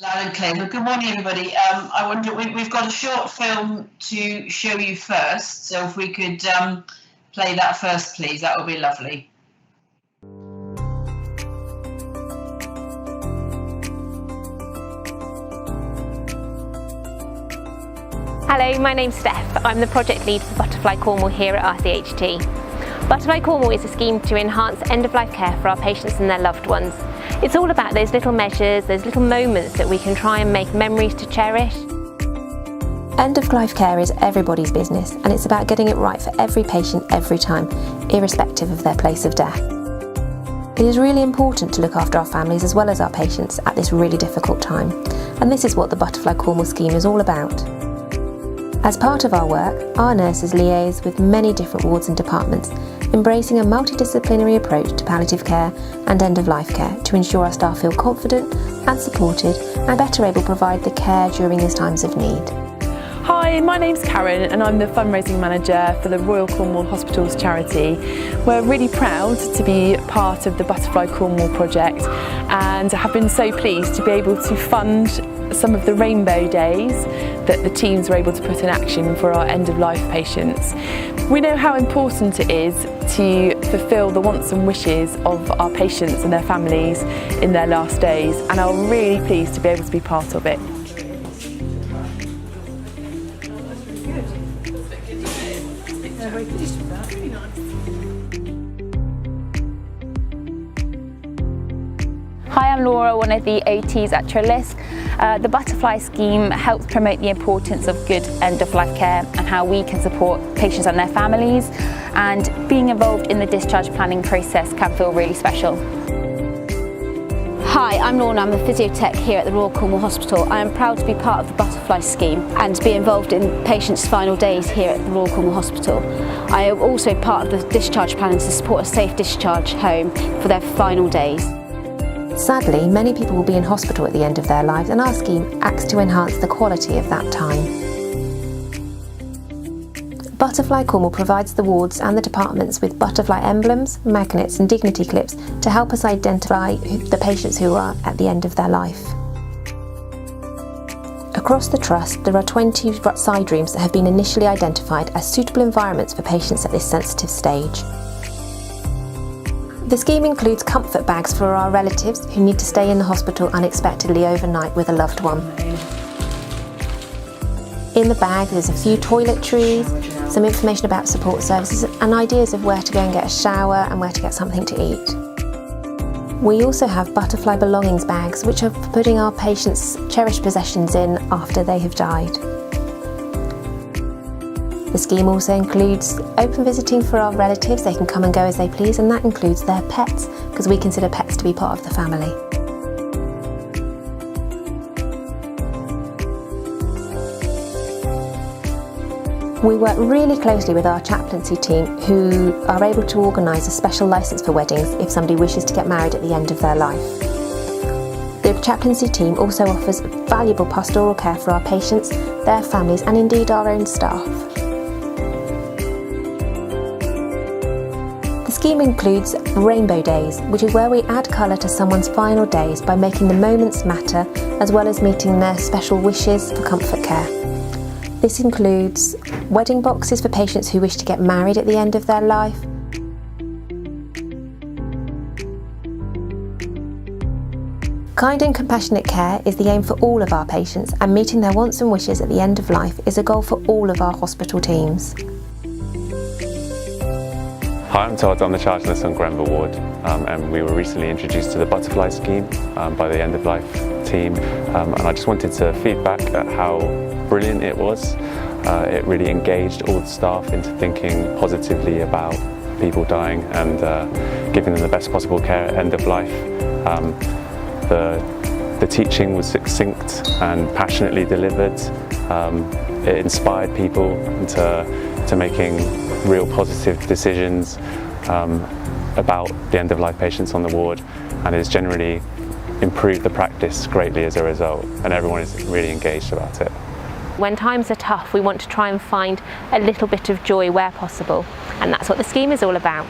Loud and clear. Well, good morning, everybody. I wonder, we've got a short film to show you first, so if we could play that first, please, that would be lovely. Hello, my name's Steph. I'm the project lead for Butterfly Cornwall here at RCHT. Butterfly Cornwall is a scheme to enhance end-of-life care for our patients and their loved ones. It's all about those little measures, those little moments that we can try and make memories to cherish. End-of-life care is everybody's business, and it's about getting it right for every patient every time, irrespective of their place of death. It is really important to look after our families as well as our patients at this really difficult time, and this is what the Butterfly Cornwall scheme is all about. As part of our work, our nurses liaise with many different wards and departments, embracing a multidisciplinary approach to palliative care and end-of-life care to ensure our staff feel confident and supported and better able to provide the care during these times of need. Hi, my name's Karen and I'm the fundraising manager for the Royal Cornwall Hospitals charity. We're really proud to be part of the Butterfly Cornwall project and have been so pleased to be able to fund some of the rainbow days that the teams were able to put in action for our end-of-life patients. We know how important it is to fulfil the wants and wishes of our patients and their families in their last days, and I'm really pleased to be able to be part of it. Hi, I'm Laura, one of the OTs at Trellis. The Butterfly scheme helps promote the importance of good end-of-life care and how we can support patients and their families, and being involved in the discharge planning process can feel really special. Hi, I'm Lorna, I'm the physiotech here at the Royal Cornwall Hospital. I am proud to be part of the Butterfly scheme and to be involved in patients' final days here at the Royal Cornwall Hospital. I am also part of the discharge planning to support a safe discharge home for their final days. Sadly, many people will be in hospital at the end of their lives, and our scheme acts to enhance the quality of that time. Butterfly Cornwall provides the wards and the departments with butterfly emblems, magnets and dignity clips to help us identify the patients who are at the end of their life. Across the Trust, there are 20 side rooms that have been initially identified as suitable environments for patients at this sensitive stage. The scheme includes comfort bags for our relatives who need to stay in the hospital unexpectedly overnight with a loved one. In the bag there's a few toiletries, some information about support services and ideas of where to go and get a shower and where to get something to eat. We also have butterfly belongings bags which are for putting our patients' cherished possessions in after they have died. The scheme also includes open visiting for our relatives. They can come and go as they please, and that includes their pets, because we consider pets to be part of the family. We work really closely with our chaplaincy team, who are able to organise a special licence for weddings if somebody wishes to get married at the end of their life. The chaplaincy team also offers valuable pastoral care for our patients, their families and indeed our own staff. The scheme includes Rainbow Days, which is where we add colour to someone's final days by making the moments matter as well as meeting their special wishes for comfort care. This includes wedding boxes for patients who wish to get married at the end of their life, kind and compassionate care is the aim for all of our patients, and meeting their wants and wishes at the end of life is a goal for all of our hospital teams. Hi, I'm Todd, I'm the charge nurse on Grenville Ward, and we were recently introduced to the Butterfly scheme by the End of Life team, and I just wanted to feedback at how brilliant it was. It really engaged all the staff into thinking positively about people dying and giving them the best possible care at end of life. The teaching was succinct and passionately delivered. It inspired people to making real positive decisions about the end-of-life patients on the ward, and has generally improved the practice greatly as a result, and everyone is really engaged about it. When times are tough, we want to try and find a little bit of joy where possible, and that's what the scheme is all about.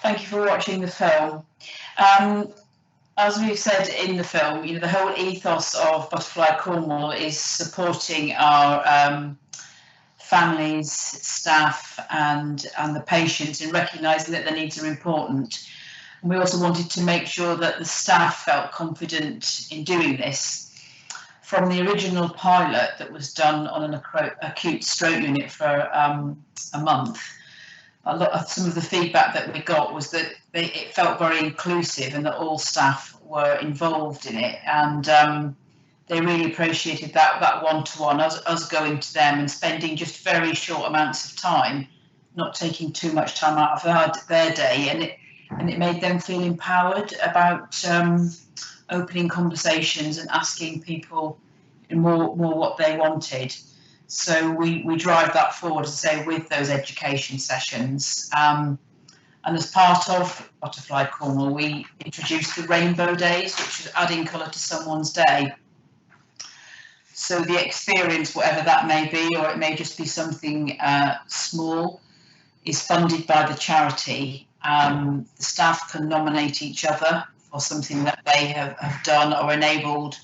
Thank you for watching the film. As we've said in the film, the whole ethos of Butterfly Cornwall is supporting our families, staff, and the patients in recognising that their needs are important. And we also wanted to make sure that the staff felt confident in doing this. From the original pilot that was done on an acute stroke unit for a month, some of the feedback that we got was that it felt very inclusive and that all staff were involved in it, and they really appreciated that one-to-one, us going to them and spending just very short amounts of time, not taking too much time out of their day, and it made them feel empowered about opening conversations and asking people more what they wanted. So we drive that forward, as I say, with those education sessions. And as part of Butterfly Cornwall, we introduced the Rainbow Days, which is adding colour to someone's day. So the experience, whatever that may be, or it may just be something small, is funded by the charity. The staff can nominate each other for something that they have done or enabled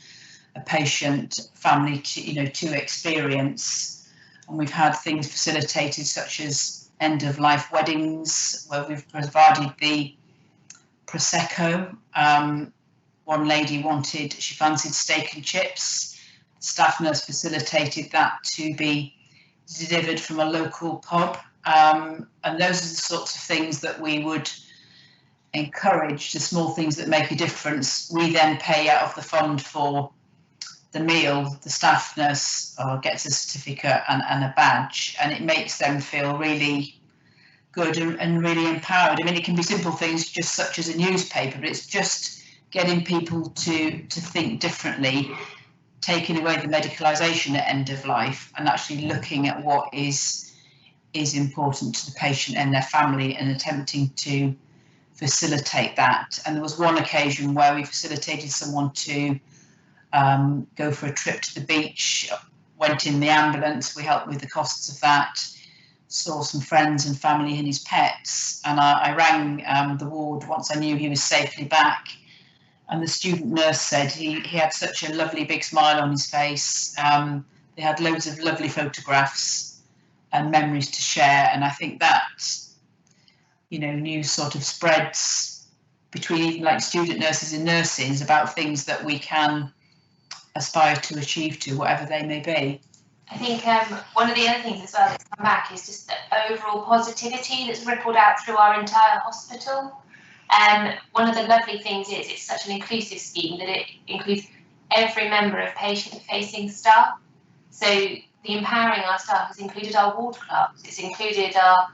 a patient family to experience. And we've had things facilitated such as end-of-life weddings, where we've provided the Prosecco. One lady she fancied steak and chips. The staff nurse facilitated that to be delivered from a local pub. And those are the sorts of things that we would encourage, the small things that make a difference. We then pay out of the fund for the meal. The staff nurse gets a certificate and a badge, and it makes them feel really good and really empowered. I mean, it can be simple things just such as a newspaper, but it's just getting people to think differently, taking away the medicalisation at end of life and actually looking at what is important to the patient and their family and attempting to facilitate that. And there was one occasion where we facilitated someone to go for a trip to the beach, went in the ambulance, we helped with the costs of that, saw some friends and family and his pets, and I rang the ward once I knew he was safely back, and the student nurse said he had such a lovely big smile on his face. They had loads of lovely photographs and memories to share, and I think that news sort of spreads between even like student nurses and nurses about things that we can aspire to achieve to, whatever they may be. I think one of the other things as well that's come back is just the overall positivity that's rippled out through our entire hospital. One of the lovely things is it's such an inclusive scheme that it includes every member of patient-facing staff. So the empowering our staff has included our ward clerks, it's included our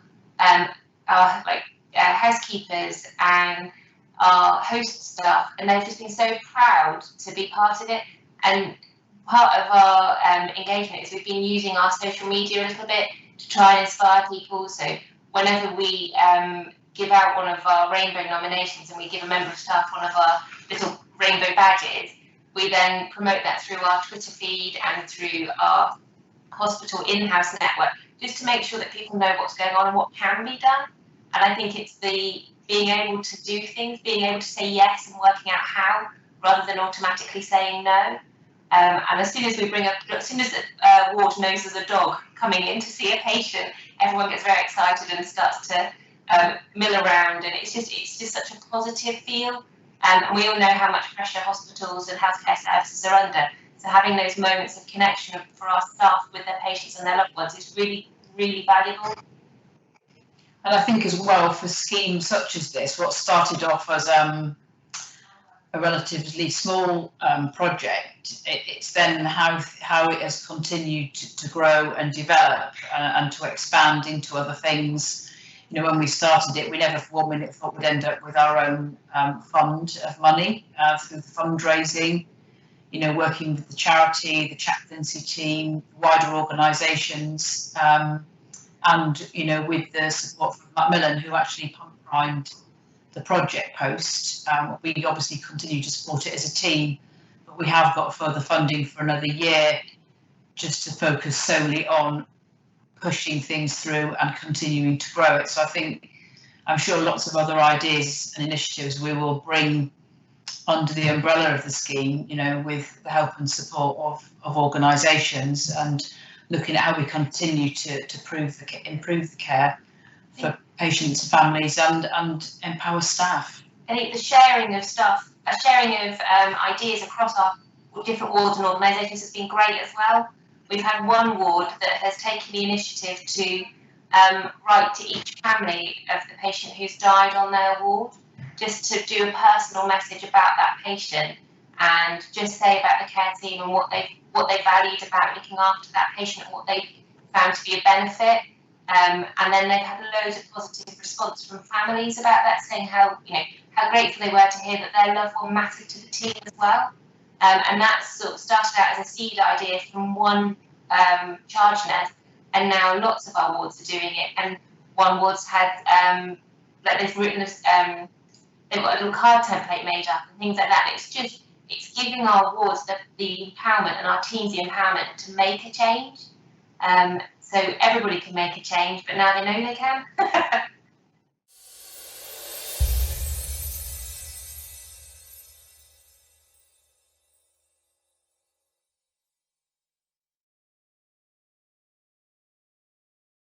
housekeepers and our host staff, and they've just been so proud to be part of it. And part of our engagement is we've been using our social media a little bit to try and inspire people. So whenever we give out one of our rainbow nominations and we give a member of staff one of our little rainbow badges, we then promote that through our Twitter feed and through our hospital in-house network, just to make sure that people know what's going on and what can be done. And I think it's the being able to do things, being able to say yes and working out how, rather than automatically saying no. And as soon as the ward knows there's a dog coming in to see a patient, everyone gets very excited and starts to mill around, and it's just such a positive feel. And we all know how much pressure hospitals and healthcare services are under. So having those moments of connection for our staff with their patients and their loved ones is really, really valuable. And I think as well, for schemes such as this, what started off as a relatively small project, it's then how it has continued to grow and develop and to expand into other things. When we started it, we never for 1 minute thought we'd end up with our own fund of money through the fundraising, working with the charity, the chaplaincy team, wider organisations, and, with the support from Macmillan, who actually primed the project post. We obviously continue to support it as a team, but we have got further funding for another year just to focus solely on pushing things through and continuing to grow it. So I think I'm sure lots of other ideas and initiatives we will bring under the umbrella of the scheme, you know, with the help and support of organisations, and looking at how we continue to improve the care for patients, families, and empower staff. I think the sharing of ideas across our different wards and organisations has been great as well. We've had one ward that has taken the initiative to write to each family of the patient who's died on their ward, just to do a personal message about that patient and just say about the care team and what they valued about looking after that patient and what they found to be a benefit. And then they've had loads of positive response from families about that, saying how grateful they were to hear that their loved one mattered to the team as well. And that sort of started out as a seed idea from one charge nurse, and now lots of our wards are doing it. And one ward's had they've written they've got a little card template made up and things like that. It's giving our wards the empowerment and our teams the empowerment to make a change. So everybody can make a change, but now they know they can.